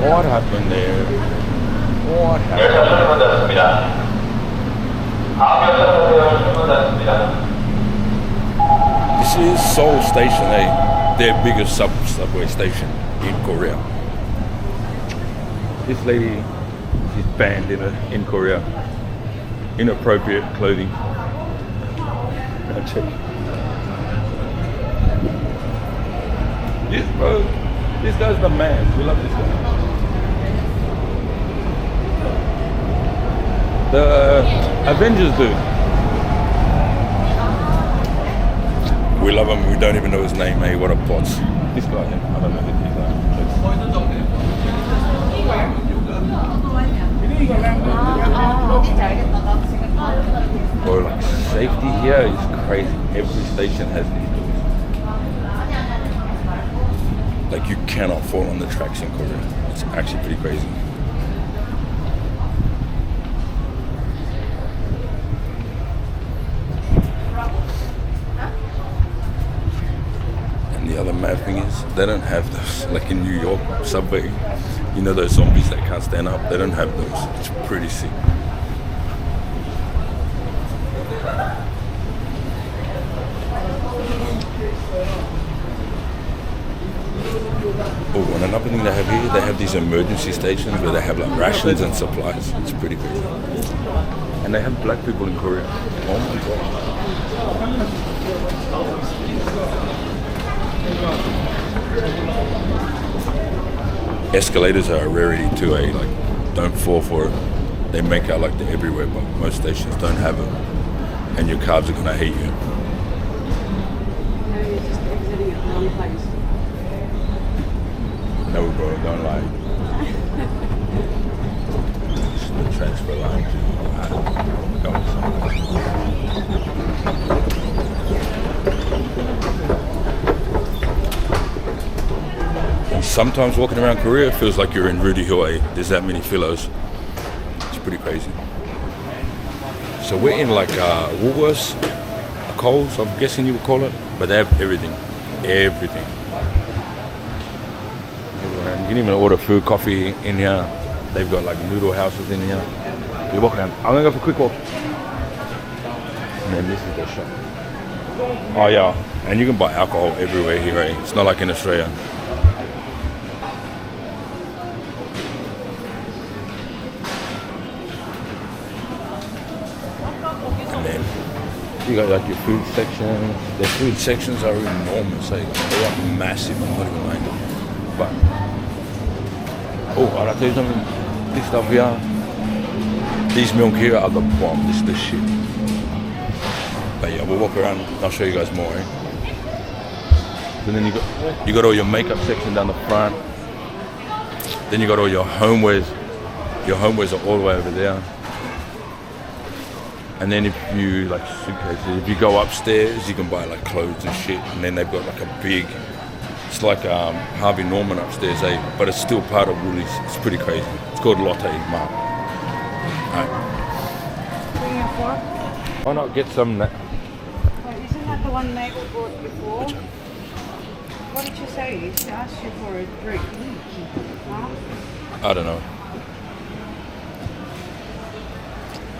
What happened there? What happened? 열차 출입문 닫습니다. 다음 열차 타세요. 출입문 닫습니다. This is Seoul Station, their biggest subway station in Korea. This lady is banned in Korea. Inappropriate clothing. Now check. This guy's the man. We love this guy. The Avengers dude. We love him. We don't even know his name. Hey, what a boss. This guy. I don't know his name. Bro, like safety here is crazy. Every station has these doors. Like you cannot fall on the tracks in Korea. It's actually pretty crazy. And the other mad thing is they don't have those. Like in New York subway, you know those zombies that can't stand up? They don't have those. It's pretty sick. Oh, and another thing they have here, they have these emergency stations where they have like rations and supplies. It's pretty crazy. And they have black people in Korea. Oh my god. Escalators are a rarity too, like don't fall for it. They make out like they're everywhere, but most stations don't have them. And your calves are gonna hate you. No, you're just exiting at the wrong place. No, bro, don't lie. This is the transfer line to go And sometimes walking around Korea feels like you're in Rudy Hill. There's that many pillows. It's pretty crazy. So we're in like Woolworths, Coles, I'm guessing you would call it, but they have everything. Everything. You can even order food, coffee in here. They've got like noodle houses in here. You walk around. I'm gonna go for a quick walk. And then this is their shop. Oh yeah, and you can buy alcohol everywhere here, eh? It's not like in Australia. And then you got like your food section. Their food sections are enormous, eh? They're like massive, I'm not even lying. But oh, I'll tell you something. This stuff here, these milk here are the bomb. This is the shit. But yeah, we'll walk around. I'll show you guys more. Eh? And then you got all your makeup section down the front. Then you got all your homewares. Your homewares are all the way over there. And then if you like suitcases, if you go upstairs, you can buy like clothes and shit. And then they've got like a big. It's like Harvey Norman upstairs, but it's still part of Woolies. It's pretty crazy. It's called Lotte Mart. Alright. Bring your fork. Why not get some? Wait, isn't that the one Mabel bought before? Which one? What did you say? She asked you for a drink. Huh? I don't know.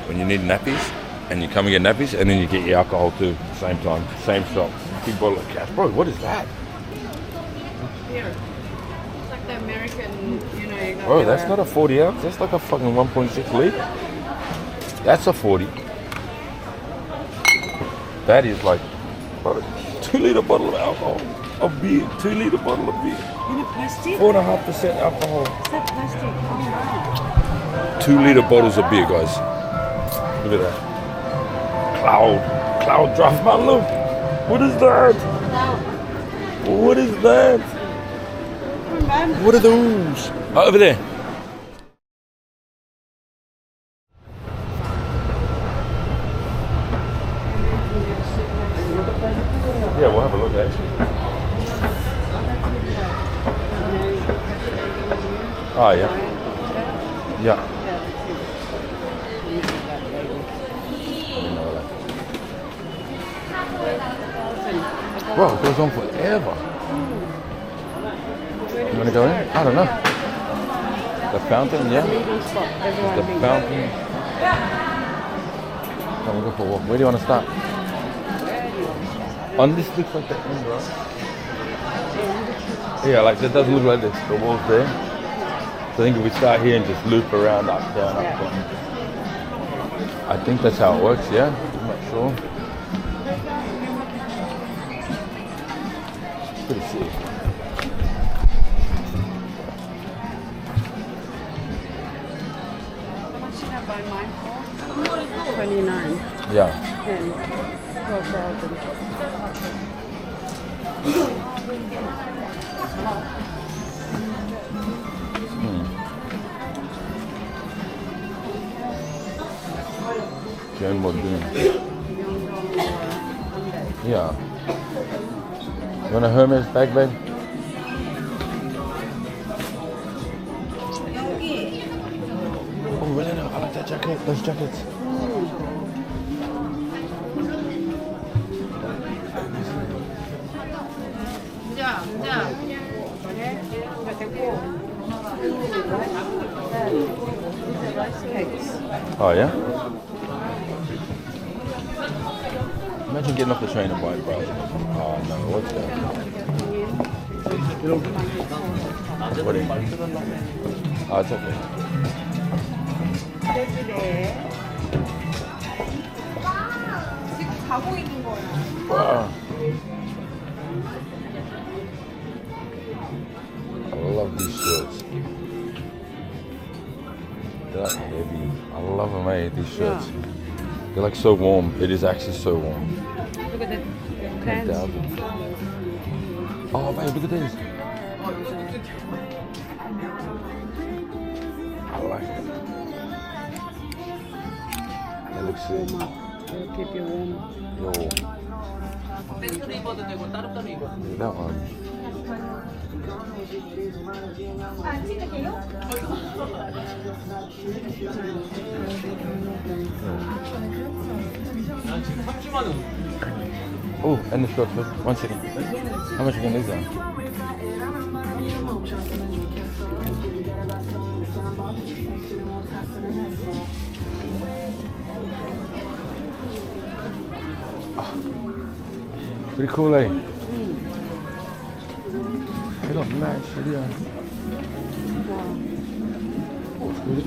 When you need nappies, and you come and get nappies, and then you get your alcohol too, same time, same shop. Big bottle of cash. Bro, what is that? Here. It's like the American, you know, you got Bro, your- that's not a 40 ounce. That's like a fucking 1.6 litre. That's a 40. That is like, bro, 2 litre bottle of alcohol. Of beer. 2 litre bottle of beer. In a plastic? 4.5% alcohol. Is that plastic? Oh, 2 litre bottles of beer, guys. Look at that. Cloud draft, man, look. What is that? What is that? wow. Man. What are those? Oh, over there. Yeah, we'll have a look actually. Oh yeah. Yeah. Bro, it goes on forever. You wanna go in? I don't know. The fountain, yeah. Meeting spot. Everyone The meets. fountain. Come on, go for a walk. Where do you want to start? On this looks like the end, right? Yeah, like that doesn't look like this. The wall's there. So I think if we start here and just loop around, up, down, up, down. I think that's how it works, yeah? I'm not sure. Pretty sick. How much did I buy mine for? 29. Yeah. 10. 12,000. Jane Muldoon. Yeah. You want a Hermes bag, babe? Oh, really? No, I like that jacket. Those jackets. Rice cakes. Oh, yeah? Imagine getting off the train and buying bro. Oh, no. What's that? What is it? Oh, it's okay. Wow. I love these shirts. They're like heavy. I love them, eh? These shirts. They're like so warm. It is actually so warm. Look at the pants. 10,000. Oh, babe, look at this. I like it. That looks sick. It'll keep you warm. Yo. That one. Oh, and the shorts. 1 second. How much again is that? Pretty cool, eh? They don't match, yeah. Oh, it's good.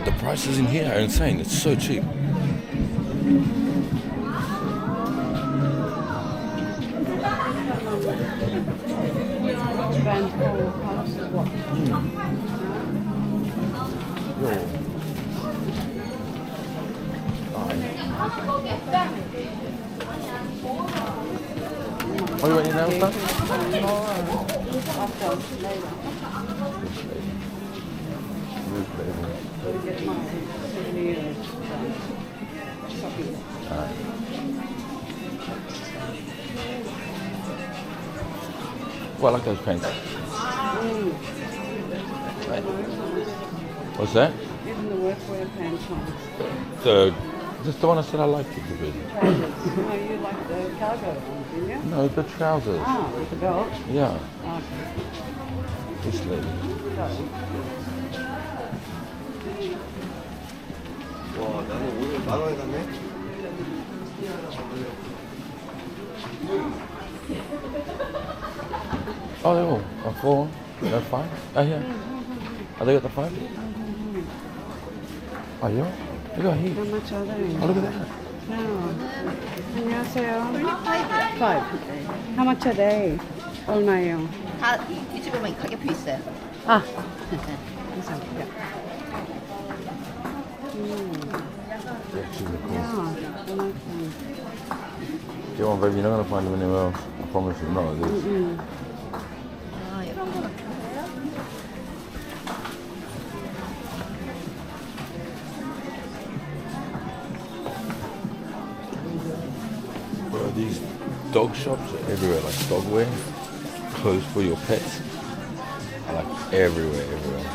The prices in here are insane. It's so cheap. Band for house is what? Yo. Oh, you want your nails done? After, later. Get my 70 euros shopping. Well, I like those paints. What's that? Even the workwear pants ones. Just the one I said I liked it a bit. Trousers. No, you like the cargo ones, didn't you? No, the trousers. Ah, with the belt. Yeah, Okay. this lady. 와, 나는 오늘 10,000원에 갔네? Oh, they're all a 4. They're 5. Oh, yeah. Oh, they got the 5? Oh, yeah. Look at here. How much are they? Oh, look at that. No. 안녕하세요. 5. How much are they? 얼마예요? 다 이쪽에 보면 가격표 있어요. 아. 감사합니다. They're super cool. 야, 얼마큼. Get one, baby. You're not going to find them anywhere else. I promise you. Not like this. 아, 이런 거는 좋아요? Bro, these dog shops are everywhere. Like dog wear, clothes for your pets. I like everywhere, everywhere.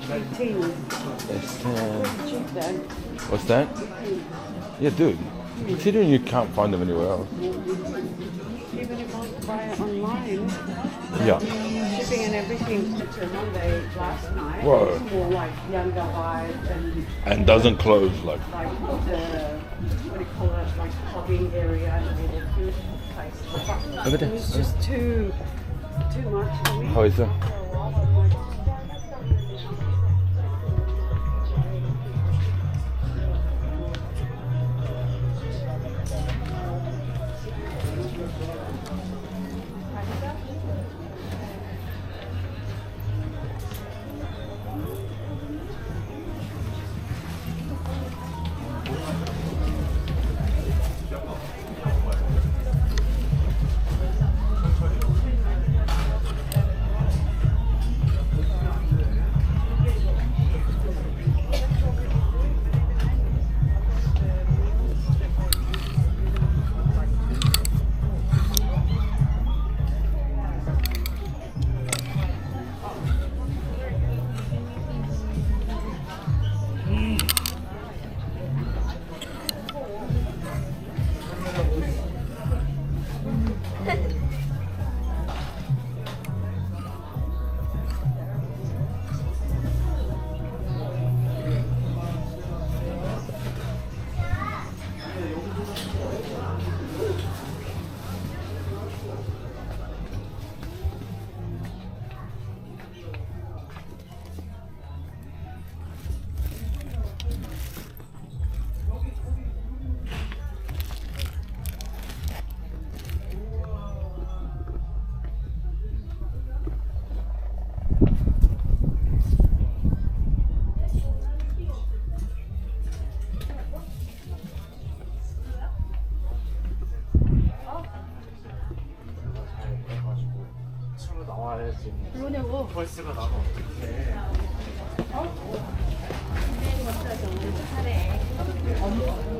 18. S10. Cheap then. What's that? Yeah, dude. Considering you can't find them anywhere else. Even if I buy it online, Yeah. shipping and everything to Monday last night. Whoa. It's more like younger eyes and And doesn't close like. like the, what do you call it, like clubbing area and all the food place. Look at that. It's just too much for me. How is it?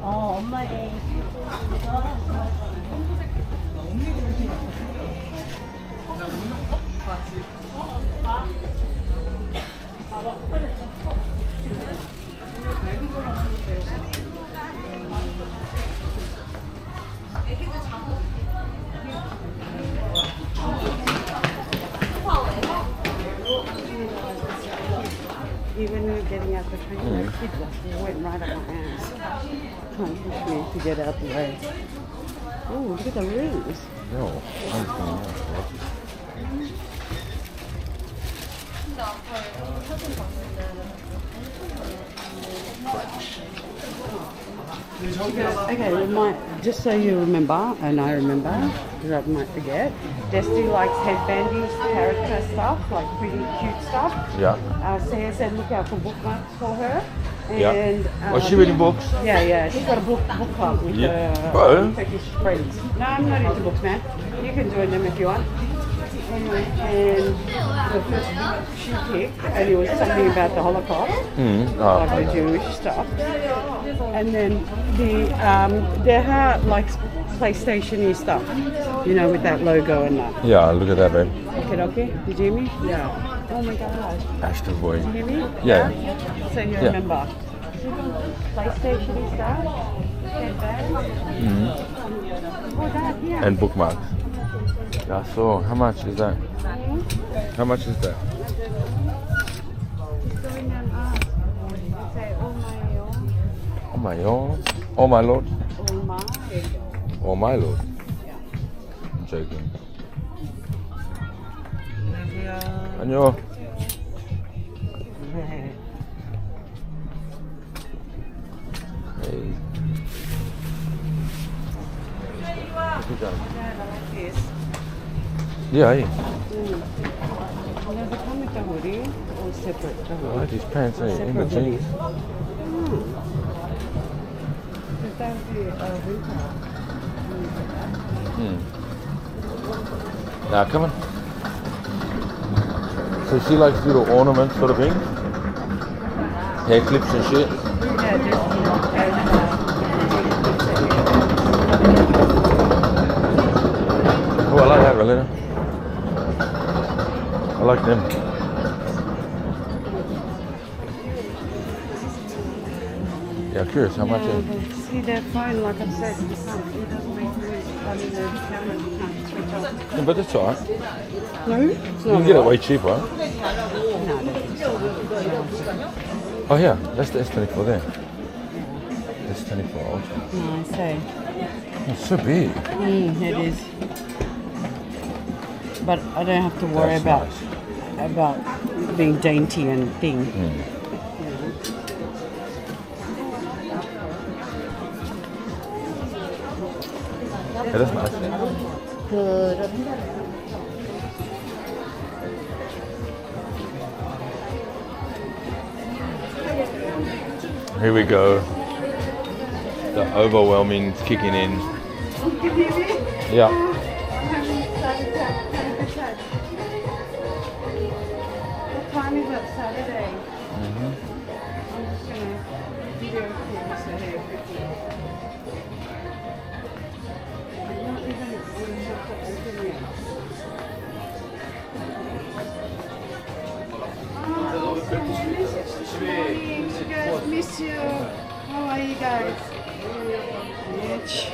엄마네. Even getting out the train, the kid went right up my ass. Trying to push me to get out the way. Oh, look at the rings. No. Okay, we might, just so you remember, and I remember, because I might forget, Destiny likes headbandy character stuff, like pretty cute stuff. Yeah. Saya said look out for bookmarks for her. Yeah. And, Was she reading books? Yeah. She's got a book club with Yeah. her Well. Turkish friends. No, I'm not into books, man. You can join them if you want. Anyway, and the first book she picked, and it was something about the Holocaust, like the Jewish stuff. And then there are like PlayStation-y stuff, you know, with that logo and that. Yeah, look at that, babe. Okay. Did you hear me? Yeah. Oh my God. Astro Boy. Did you hear me? Yeah. So you remember. PlayStation stuff, headbands. Oh, that, yeah. And bookmarks. Yeah, so how much is that? How much is that? Say, oh my own. Oh my own. Oh my lord. Oh my. Oh my lord. Yeah. I'm joking. 안녕. Hey. Good job. Like this. Yeah, hey. Does it come with the hoodie or separate the I hoodie? like these pants, hey, in the Separate jeans. Because that would be a winter. Now, come on. So she likes little ornaments sort of thing? Hair clips and shit? Yeah, just Oh, I like that, Rolena. I like them. Yeah, curious how much. Yeah, but see their phone, like I said, you can't, it doesn't make noise. I mean, the camera you can't switch off. Yeah, but that's alright. No, it's You not. can get it way cheaper. No, I don't think so. Oh yeah, that's the S24 there. S24 Ultra. No, I say. It's so big. It is. But I don't have to worry That's about being dainty and thing. Yeah, that's nice. Here we go. The overwhelming's kicking in. Yeah. What time is it? Saturday. I'm just gonna video clip so here quickly. I'm not even really sure to open yet. You guys, miss you. How are you guys? Mitch.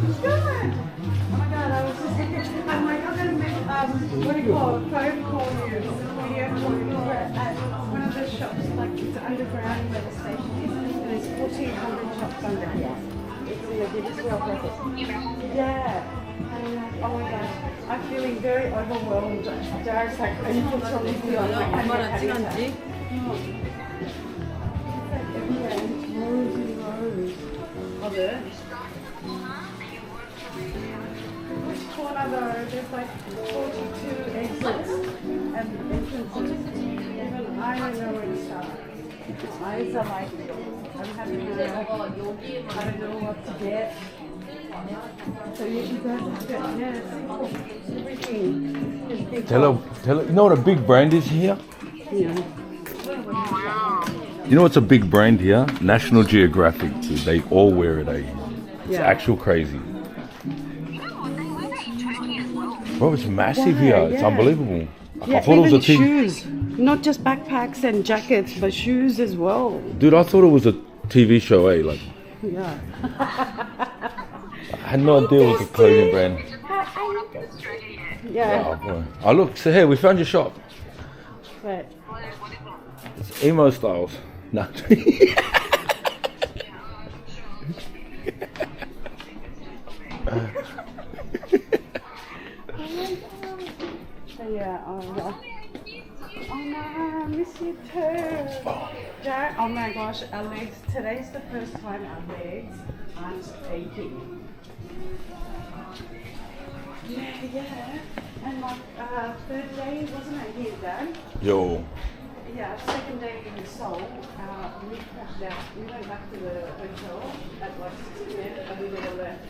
Oh my god, I was just thinking, I'm like, I'm gonna make, what do you call it, phone call you, video call you at one of the shops, like it's underground where the station is, and there's 1,400 shops under here. It's in the digital office. Yeah. And I'm like, oh my gosh, I'm feeling very overwhelmed. Jared's like, are you put on this video? I'm like, 얼마나 찍었지? everywhere, and it's rows and rows of it. Which corner though? There's like 42 exits and entrances. Even I don't know where to start. Eyes are like, I'm having I don't know what to get. So you guys have got, yeah, everything. is big. Tell her, you know what a big brand is here? Yeah. You know what's a big brand here? National Geographic. Dude. They all wear it, eh? It's Yeah. actual crazy. Bro, it's massive here. It's yeah. unbelievable. Yeah, I thought it was even a TV. shoes. Not just backpacks and jackets, but shoes as well. Dude, I thought it was a TV show, eh? Like, Yeah. I had no idea it was a clothing brand. Yeah. Oh, boy. Oh, look, so here, we found your shop. But It's emo styles. No. yeah, oh no, I miss you too. Jared, oh my gosh, our legs, today's the first time our legs aren't aching. Yeah. And like, third day, wasn't it here, Dad? Yo. Yeah, second day in Seoul, we crashed out. We went back to the hotel at like 6 p.m. and we never left.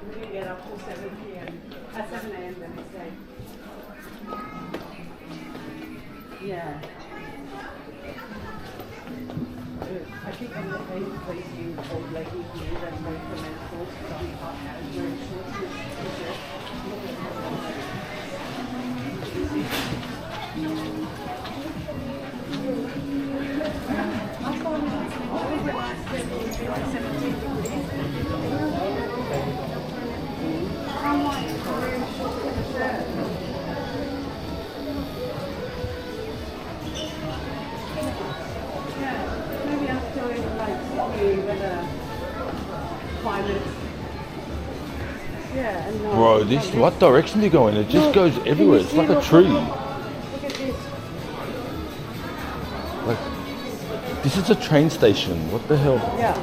We didn't get up till 7 p.m. At 7 a.m. the next day. Yeah. I think I'm the same place you old lady here that went for menopause because I'm hot and wearing shorts and t-shirt. I'm like wearing shorts and a shirt. Yeah, maybe I'm doing like Sydney with a climate. Yeah, and no. Bro, this, what direction do you go in? It just goes everywhere. It's like a tree. Look at this. Like, this is a train station. What the hell? Yeah.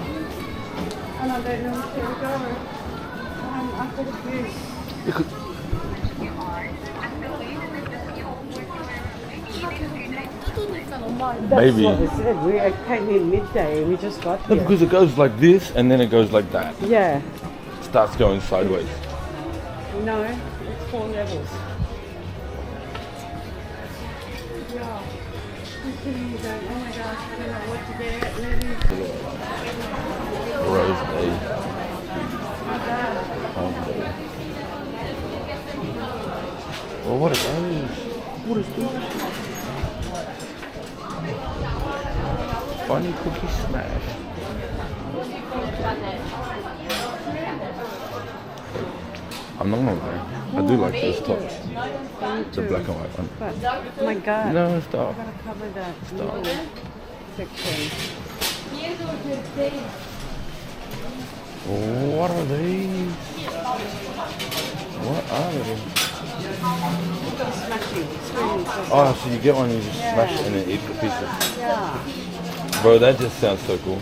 And I don't know where to go. I'm confused. You could, That's Maybe. what we said. We came in midday. We just got no, here. because it goes like this and then it goes like that. Yeah. Starts going sideways. No, it's 4 levels. Yeah. You go, oh my gosh, I don't know what to get. Rose A. Well, what are those? What is this? Funny Cookie Smash. I'm not gonna lie. I do like those tops. The black and white one. But, oh my god. No, stop. I gotta cover that Stop. middle section. What are these? What are they? Smashing. Screens. Oh, so you get one, you just Yeah. smash it and then eat the pieces. Yeah. Bro, that just sounds so cool.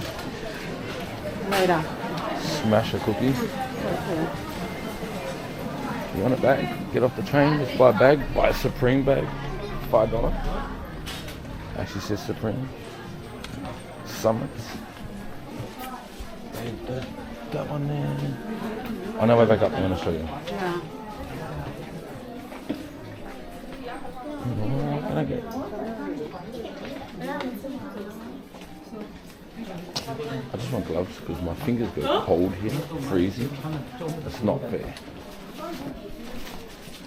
Later. Smash a cookie. Okay. You want a bag? Get off the train, just buy a bag, buy a Supreme bag, $5. Actually says Supreme. Summits. That one there. On our way back up, I'm gonna show you. Yeah. What can I get? I just want gloves because my fingers go cold here, freezing. That's not fair.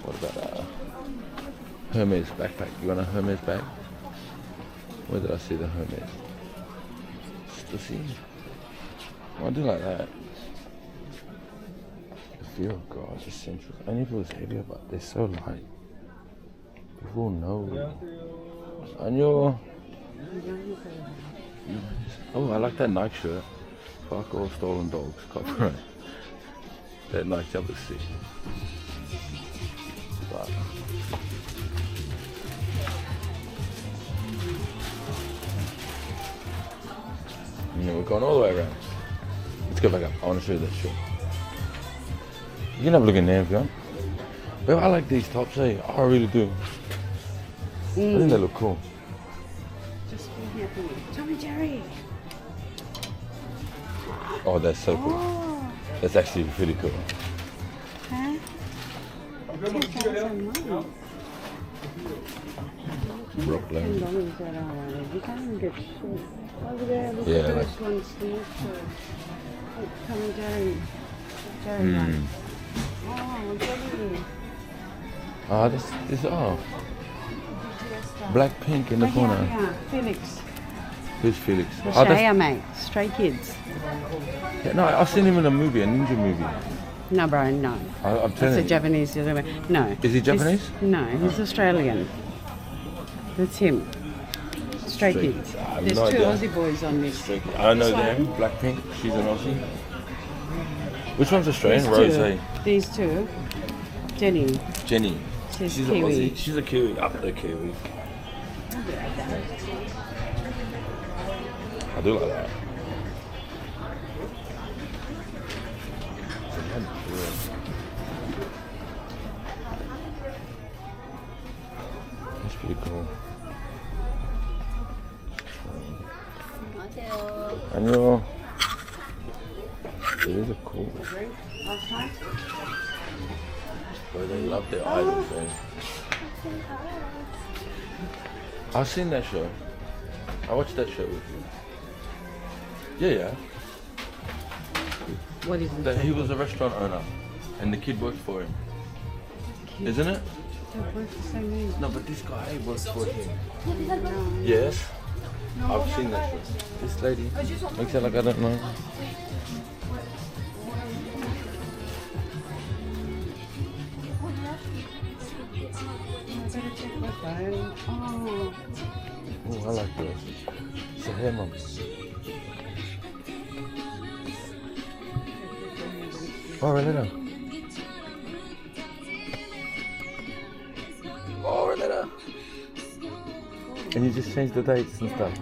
What about Hermes backpack? You want a Hermes bag? Where did I see the Hermes? Stussy. I do like that. The feel of God is essential. Only if it was heavier, but they're so light. People know. Anyo. Oh, I like that Nike shirt. Fuck all stolen dogs. Copyright. That Nike jumper stick. But we're going all the way around. Let's go back up. I want to show you that shirt. You can have a look in there if you want. But I like these tops, eh? I really do. I think they look cool. Just be happy. Tommy Jerry. Oh, that's so cool. Oh. That's actually really cool. Huh? 10,000 Brooklyn. $10 that I wanted. You can't even get shit. Over there, look Yeah, at like- this one, Steve. Tommy Jerry. Jerry one. Oh, Jerry. Oh, this black pink in the corner. Yeah, Felix. Who's Felix? The Oh, Shaya, mate. Stray Kids. yeah, no, I've seen him in a movie, a ninja movie. No, bro, no. I'm That's telling a you. Japanese. No. Is he He's- Japanese? No, he's Australian. That's him. Stray Stray Kids. Kids. I have There's no 2 idea. Aussie boys on this. I know This them. one. Blackpink. She's an Aussie. Which one's Australian? These Rose. two. These 2. Jenny. Jenny. She's She's Kiwi. an Aussie. She's a Kiwi. Up the Kiwi. I do like that. That's pretty cool. 안녕하세요. 안녕. These are cool. Last time? Boy, they love their idols, eh? I've seen that show. I watched that show with you. Yeah, yeah. What is That it? he was a restaurant owner, and the kid worked for him. Isn't it? They're both the same name. No, but this guy worked for him. Yes. I've seen that show. This lady makes it like I don't know. I better check my phone. Oh. Oh, I like this. It's a hair mum. Oh, Renata. Oh, Renata. And you just change the dates and stuff.